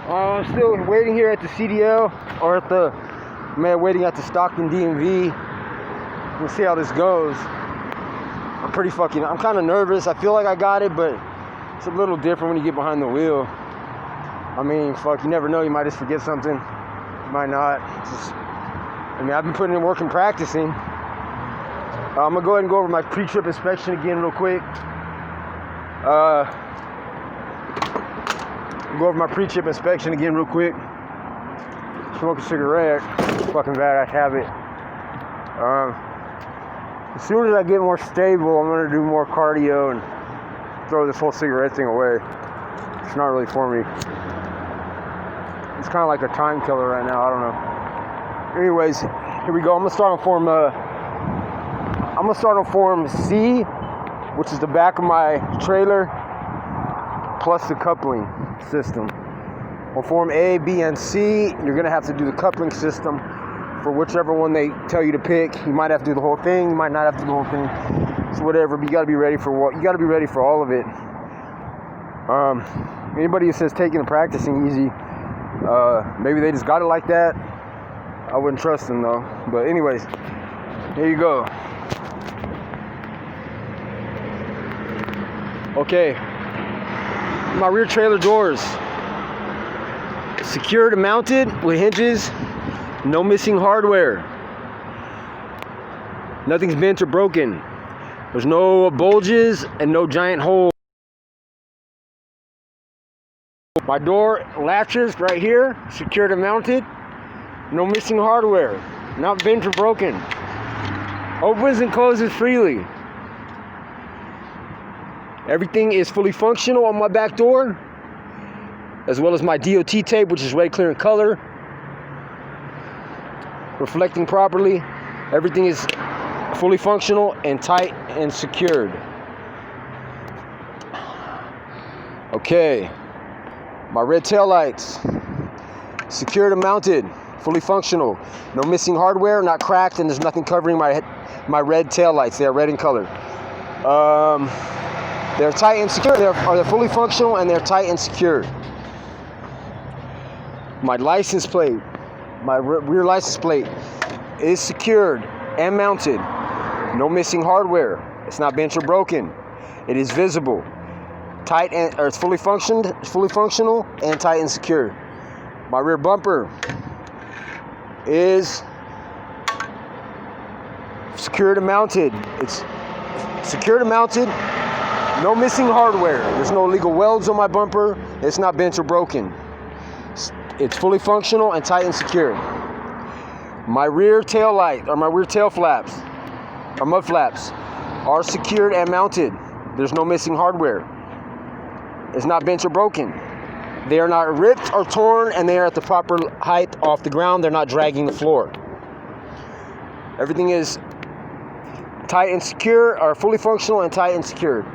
I'm still waiting here at the CDL, or at the, waiting at the Stockton DMV. We'll see how this goes. I'm kind of nervous. I feel like I got it, but it's a little different when you get behind the wheel. I mean, you never know. You might just forget something. You might not. I've been putting in work and practicing. I'm going to go ahead and go over my pre-trip inspection again real quick. Go over my pre-trip inspection again real quick. Smoke a cigarette. Fucking bad habit. As soon as I get more stable, I'm going to do more cardio and throw this whole cigarette thing away. It's not really for me. It's kind of like a time killer right now. I don't know. Anyways, here we go. I'm going to start on form C, which is the back of my trailer, plus the coupling system. On form A, B, and C, you're going to have to do the coupling system for whichever one they tell you to pick. You might have to do the whole thing. You might not have to do the whole thing. It's whatever, but you got to be ready for all of it. Anybody who says taking and practicing easy, maybe they just got it like that. I wouldn't trust them though. But anyways, here you go. Okay, my rear trailer doors, secured and mounted with hinges, no missing hardware, nothing's bent or broken, there's no bulges and no giant holes. My door latches right here, secured and mounted, no missing hardware, not bent or broken, opens and closes freely. Everything is fully functional on my back door, as well as my DOT tape, which is red, clear, and color, reflecting properly. Everything is fully functional and tight and secured. Okay, my red tail lights, secured and mounted, fully functional, no missing hardware, not cracked, and there's nothing covering my red tail lights. They are red in color. They're tight and secure. They're fully functional and they're tight and secured. My license plate, my rear license plate, is secured and mounted. No missing hardware. It's not bent or broken. It is visible. It's fully functional and tight and secure. My rear bumper is secured and mounted. It's secured and mounted. No missing hardware. There's no illegal welds on my bumper. It's not bent or broken. It's fully functional and tight and secure. My rear tail light, or my rear tail flaps, or mud flaps, are secured and mounted. There's no missing hardware. It's not bent or broken. They are not ripped or torn, and they are at the proper height off the ground. They're not dragging the floor. Everything is tight and secure, or fully functional and tight and secured.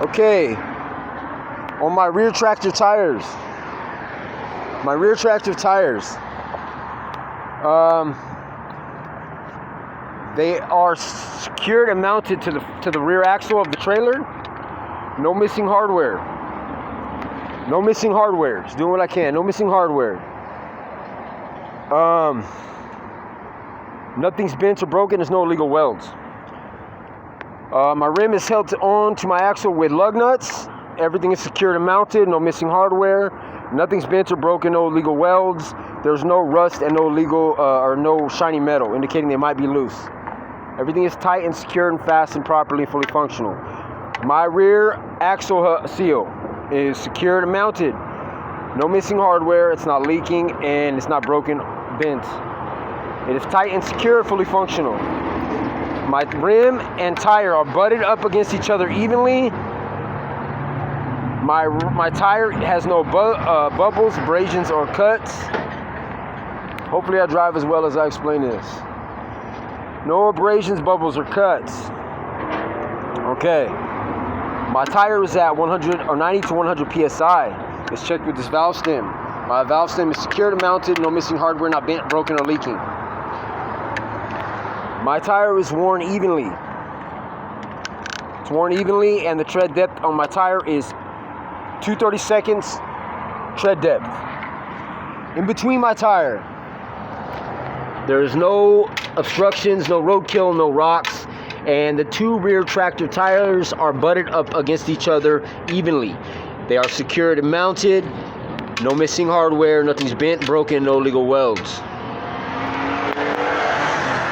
Okay, on my rear tractor tires, they are secured and mounted to the rear axle of the trailer. No missing hardware. No missing hardware. Just doing what I can. No missing hardware. Nothing's bent or broken. There's no illegal welds. My rim is held on to my axle with lug nuts. Everything is secured and mounted. No missing hardware. Nothing's bent or broken. No illegal welds. There's no rust and no illegal or no shiny metal, indicating they might be loose. Everything is tight and secure and fastened properly, fully functional. My rear axle seal is secured and mounted. No missing hardware. It's not leaking and it's not broken, bent. It is tight and secure, fully functional. My rim and tire are butted up against each other evenly. My tire has no bubbles, abrasions, or cuts. Hopefully I drive as well as I explain this. No abrasions, bubbles, or cuts. Okay. My tire is at 100 or 90 to 100 psi. Let's check with this valve stem. My valve stem is secured and mounted. No missing hardware, not bent, broken, or leaking. My tire is worn evenly. It's worn evenly, and the tread depth on my tire is 2/32 tread depth. In between my tire, there is no obstructions, no roadkill, no rocks, and the two rear tractor tires are butted up against each other evenly. They are secured and mounted, no missing hardware, nothing's bent, broken, no illegal welds.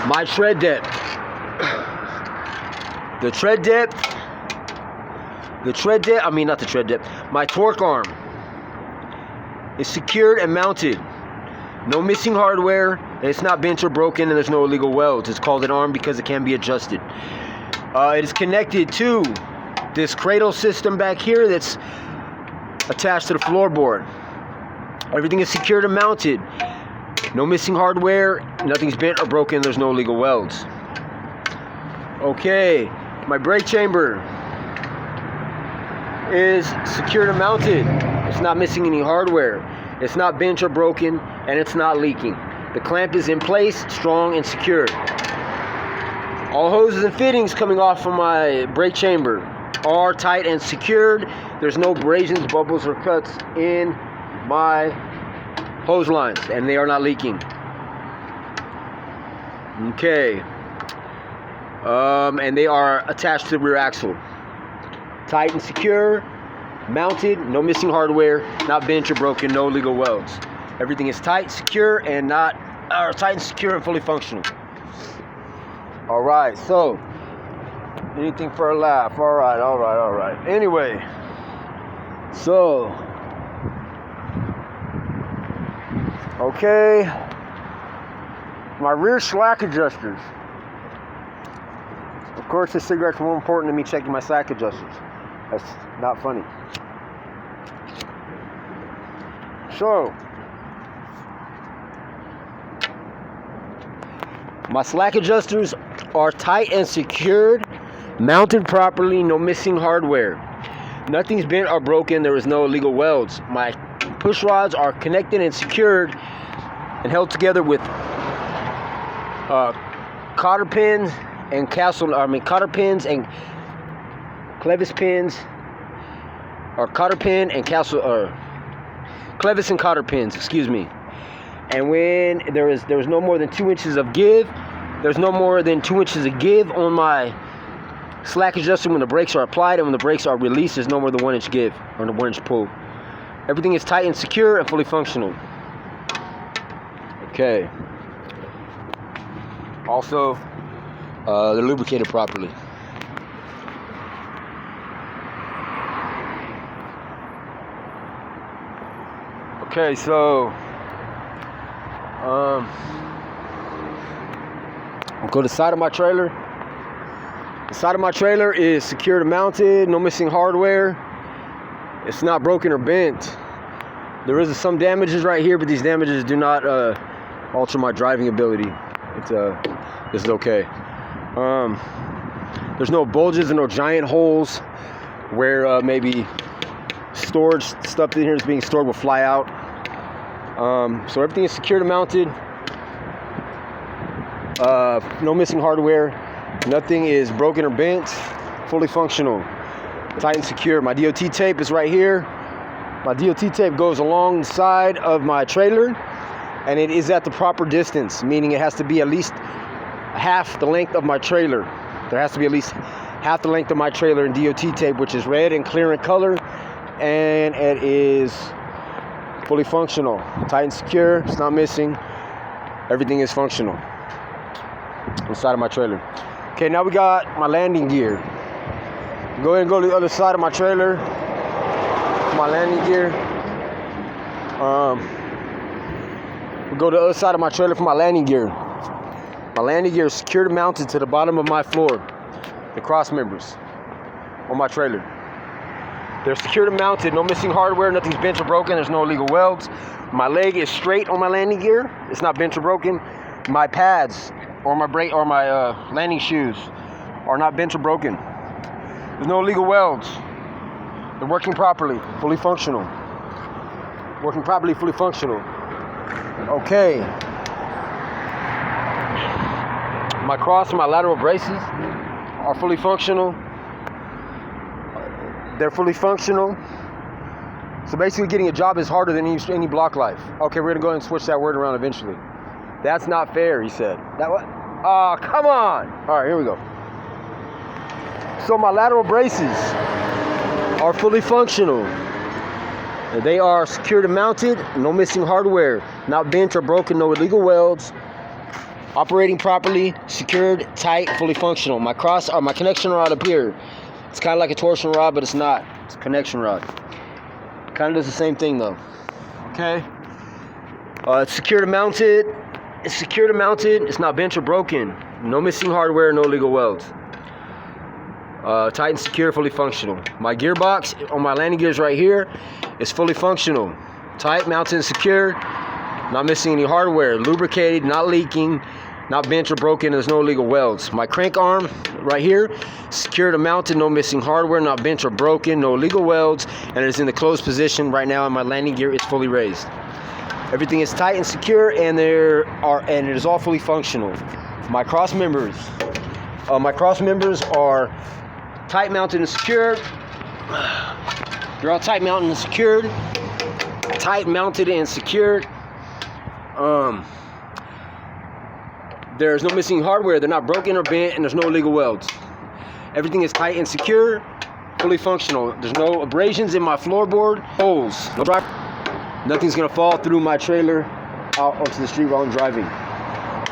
My tread depth. My torque arm is secured and mounted. No missing hardware, and it's not bent or broken, and there's no illegal welds. It's called an arm because it can be adjusted. It is connected to this cradle system back here that's attached to the floorboard. Everything is secured and mounted. No missing hardware, nothing's bent or broken, there's no illegal welds. Okay, my brake chamber is secured and mounted. It's not missing any hardware. It's not bent or broken, and it's not leaking. The clamp is in place, strong and secured. All hoses and fittings coming off from my brake chamber are tight and secured. There's no abrasions, bubbles, or cuts in my hose lines, and they are not leaking. Okay. And they are attached to the rear axle. Tight and secure, mounted, no missing hardware, not bent or broken, no illegal welds. Everything is tight, secure, and tight and secure and fully functional. All right, so anything for a laugh. All right. Anyway, so okay, my rear slack adjusters. Of course, the cigarette's more important than me checking my slack adjusters. That's not funny. So, my slack adjusters are tight and secured, mounted properly, no missing hardware. Nothing's bent or broken, there is no illegal welds. My push rods are connected and secured and held together with cotter pins and cotter pins and clevis pins, or cotter pin and clevis and cotter pins, excuse me. And when there is no more than 2 inches of give, there's no more than 2 inches of give on my slack adjuster when the brakes are applied, and when the brakes are released, there's no more than 1 inch give or 1 inch pull. Everything is tight and secure and fully functional. Okay. Also, they're lubricated properly. Okay, so I'll go to the side of my trailer. The side of my trailer is secured and mounted, no missing hardware. It's not broken or bent. There is some damages right here, but these damages do not alter my driving ability. This is okay. There's no bulges and no giant holes where maybe storage stuff in here is being stored will fly out. So everything is secured and mounted. No missing hardware. Nothing is broken or bent. Fully functional. Tight and secure. My DOT tape is right here. My DOT tape goes along the side of my trailer, and it is at the proper distance, meaning it has to be at least half the length of my trailer. There has to be at least half the length of my trailer in DOT tape, which is red and clear in color, and it is fully functional. Tight and secure. It's not missing. Everything is functional inside of my trailer. Okay, now we got my landing gear. Go ahead and go to the other side of my trailer. My landing gear. We'll go to the other side of my trailer for my landing gear. My landing gear is secured and mounted to the bottom of my floor. The cross members on my trailer. They're secured and mounted. No missing hardware. Nothing's bent or broken. There's no illegal welds. My leg is straight on my landing gear. It's not bent or broken. My pads or my brake or my landing shoes are not bent or broken. There's no illegal welds. They're working properly, fully functional. Working properly, fully functional. Okay. My cross and my lateral braces are fully functional. They're fully functional. So basically getting a job is harder than any block life. Okay, we're gonna go ahead and switch that word around eventually. That's not fair, he said. That what? Oh, come on. All right, here we go. So my lateral braces are fully functional. They are secured and mounted, no missing hardware, not bent or broken, no illegal welds. Operating properly, secured, tight, fully functional. My connection rod up here. It's kind of like a torsion rod, but it's not. It's a connection rod. Kind of does the same thing though. Okay. It's secured and mounted. It's secured and mounted. It's not bent or broken. No missing hardware, no illegal welds. Tight and secure, fully functional. My gearbox on my landing gears right here is fully functional. Tight, mounted, and secure. Not missing any hardware. Lubricated, not leaking, not bent or broken. There's no illegal welds. My crank arm right here, secured and mounted, no missing hardware, not bent or broken, no illegal welds, and it is in the closed position right now. And my landing gear is fully raised. Everything is tight and secure, and it is all fully functional. My cross members are tight, mounted, and secured. They're all tight, mounted, and secured. Tight, mounted, and secured. There's no missing hardware. They're not broken or bent, and there's no illegal welds. Everything is tight and secure, fully functional. There's no abrasions in my floorboard, holes. No drive. Nothing's gonna fall through my trailer out onto the street while I'm driving.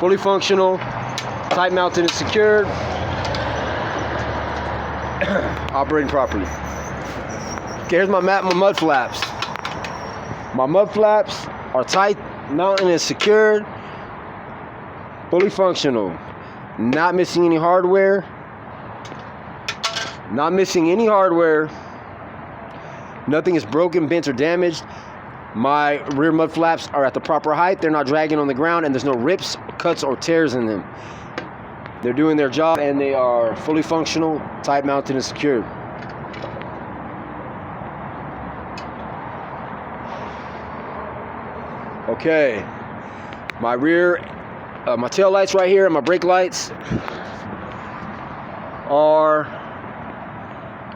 Fully functional, tight, mounted, and secured. Operating properly. Okay, here's my mud flaps. My mud flaps are tight, mounted, and secured. Fully functional. Not missing any hardware. Not missing any hardware. Nothing is broken, bent, or damaged. My rear mud flaps are at the proper height. They're not dragging on the ground, and there's no rips, cuts, or tears in them. They're doing their job, and they are fully functional, tight, mounted, and secured. Okay, my my tail lights right here and my brake lights are,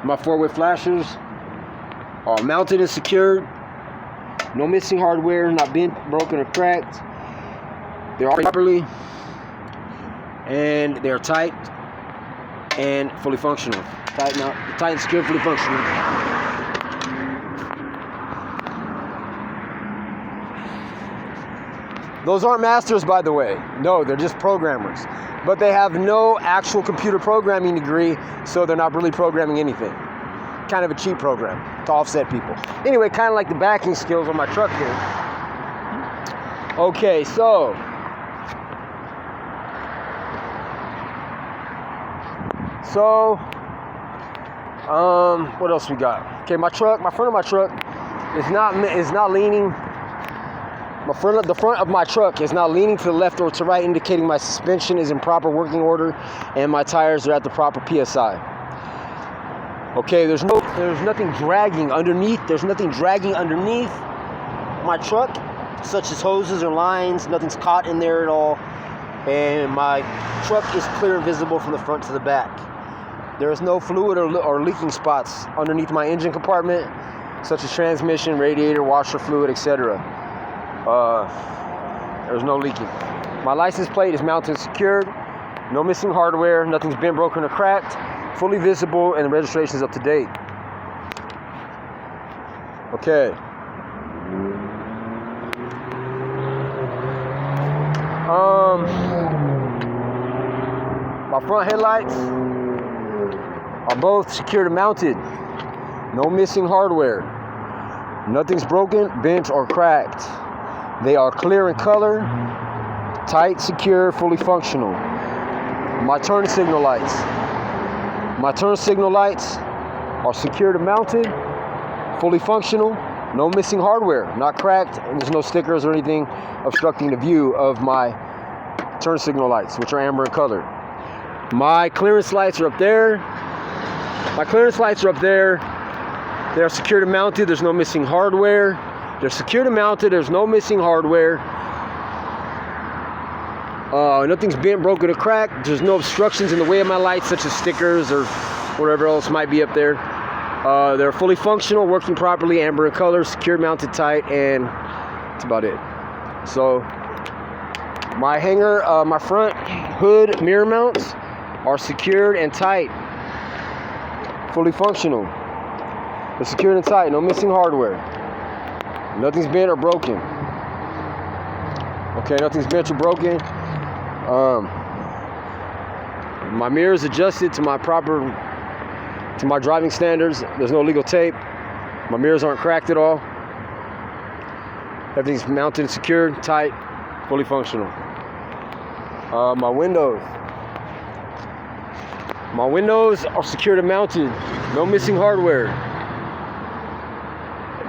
my four-way flashers are mounted and secured. No missing hardware, not bent, broken, or cracked. They're all properly, and they're tight and fully functional. Tight and secure, fully functional. Those aren't masters, by the way. No, they're just programmers. But they have no actual computer programming degree, so they're not really programming anything. Kind of a cheap program to offset people. Anyway, kind of like the backing skills on my truck here. Okay, so what else we got? Okay, my front of my truck is not leaning. The front of my truck is not leaning to the left or to right, indicating my suspension is in proper working order and my tires are at the proper PSI. Okay, there's nothing dragging underneath. There's nothing dragging underneath my truck, such as hoses or lines. Nothing's caught in there at all. And my truck is clear and visible from the front to the back. There is no fluid or leaking spots underneath my engine compartment, such as transmission, radiator, washer fluid, etc. There's no leaking. My license plate is mounted and secured. No missing hardware. Nothing's bent, broken, or cracked. Fully visible, and the registration is up to date. Okay. My front headlights are both secured and mounted. No missing hardware. Nothing's broken, bent, or cracked. They are clear in color, tight, secure, fully functional. My turn signal lights are secured and mounted, fully functional, no missing hardware, not cracked, and there's no stickers or anything obstructing the view of my turn signal lights, which are amber in color. My clearance lights are up there. They're secured and mounted, there's no missing hardware. They're secured and mounted, there's no missing hardware. Nothing's bent, broken, or cracked. There's no obstructions in the way of my lights, such as stickers or whatever else might be up there. They're fully functional, working properly, amber in color, secured, mounted tight, and that's about it. So my hanger, my front hood mirror mounts are secured and tight, fully functional. They're secured and tight, no missing hardware. Nothing's bent or broken. Okay, nothing's bent or broken. My mirror is adjusted to my driving standards. There's no illegal tape. My mirrors aren't cracked at all. Everything's mounted and secured, tight, fully functional. My windows are secured and mounted. No missing hardware.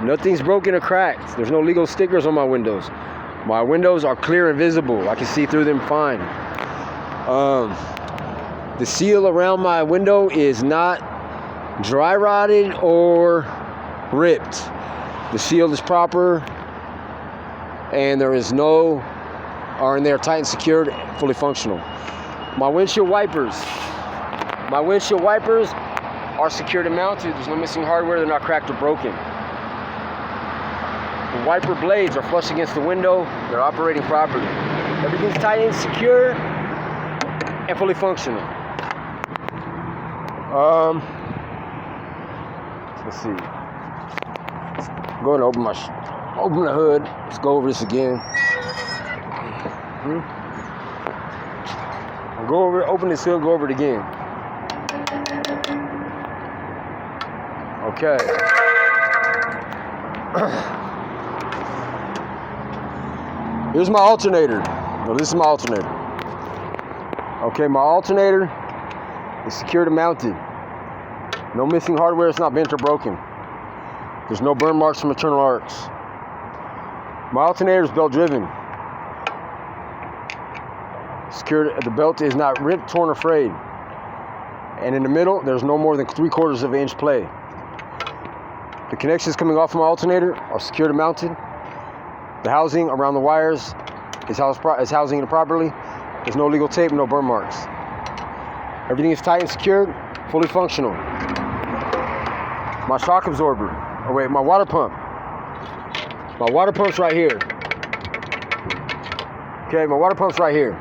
Nothing's broken or cracked. There's no legal stickers on my windows. My windows are clear and visible. I can see through them fine. The seal around my window is not dry rotted or ripped. The seal is proper, and they're tight and secured, fully functional. My windshield wipers are secured and mounted. There's no missing hardware. They're not cracked or broken. The wiper blades are flush against the window. They're operating properly. Everything's tight and secure and fully functional. Let's see. I'm going to open the hood. Let's go over this again. Open this hood, go over it again. Okay. Here's my alternator. No, this is my alternator. Okay, my alternator is secured and mounted. No missing hardware. It's not bent or broken. There's no burn marks from internal arcs. My alternator is belt driven. Secured. The belt is not ripped, torn, or frayed. And in the middle, there's no more than 3/4 of an inch play. The connections coming off my alternator are secured and mounted. The housing around the wires is housing it properly. There's no legal tape, no burn marks. Everything is tight and secured, fully functional. My shock absorber. Oh wait, my water pump. My water pump's right here. Okay, my water pump's right here.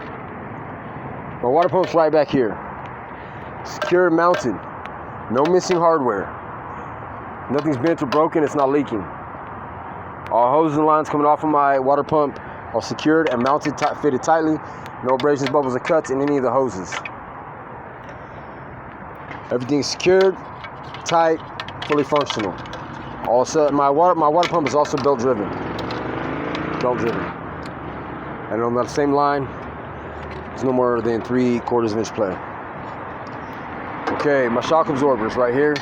My water pump's right back here. Secure and mounted. No missing hardware. Nothing's bent or broken, it's not leaking. All hoses and lines coming off of my water pump are secured and mounted, fitted tightly. No abrasions, bubbles, or cuts in any of the hoses. Everything's secured, tight, fully functional. Also, my water pump is also belt driven. And on that same line, there's no more than 3/4 inch play. Okay, my shock absorber is right here.